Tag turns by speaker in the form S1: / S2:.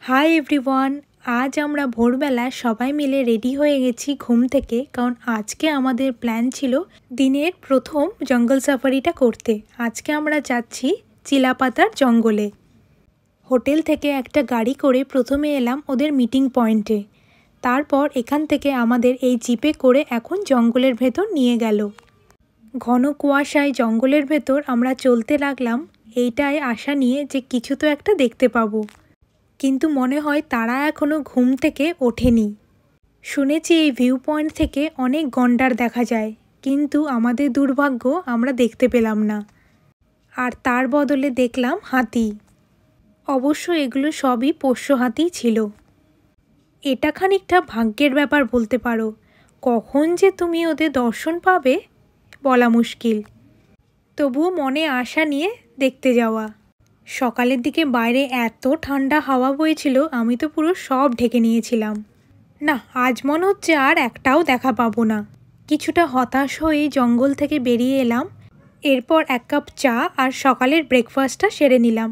S1: Hi everyone. আজ আমরা ভোরবেলা সবাই মিলে রেডি হয়ে গেছি ঘুম থেকে, কারণ আজকে আমাদের প্ল্যান ছিল দিনের প্রথম জঙ্গল সাফারিটা করতে। আজকে আমরা যাচ্ছি চিলাপাতার জঙ্গলে। হোটেল থেকে একটা গাড়ি করে প্রথমে এলাম ওদের মিটিং পয়েন্টে। তারপর এখান থেকে আমাদের এই জিপে করে এখন জঙ্গলের ভেতর নিয়ে গেল। ঘন কুয়াশায় জঙ্গলের ভেতর আমরা চলতে লাগলাম, এইটায় আশা নিয়ে যে কিছু তো একটা দেখতে পাবো, কিন্তু মনে হয় তারা এখনও ঘুম থেকে ওঠেনি। শুনেছি এই ভিউ পয়েন্ট থেকে অনেক গন্ডার দেখা যায়, কিন্তু আমাদের দুর্ভাগ্য আমরা দেখতে পেলাম না। আর তার বদলে দেখলাম হাতি। অবশ্য এগুলো সবই পোষ্য হাতিই ছিল। এটা খানিকটা ভাগ্যের ব্যাপার বলতে পারো। কখন যে তুমি ওদের দর্শন পাবে বলা মুশকিল। তবুও মনে আশা নিয়ে দেখতে যাওয়া। সকালের দিকে বাইরে এত ঠান্ডা হাওয়া বইছিল, আমি তো পুরো সব ঢেকে নিয়েছিলাম। না, আজ মনে হচ্ছে আর একটাও দেখা পাবো না। কিছুটা হতাশ হয়ে জঙ্গল থেকে বেরিয়ে এলাম। এরপর এক কাপ চা আর সকালের ব্রেকফাস্টটা সেরে নিলাম।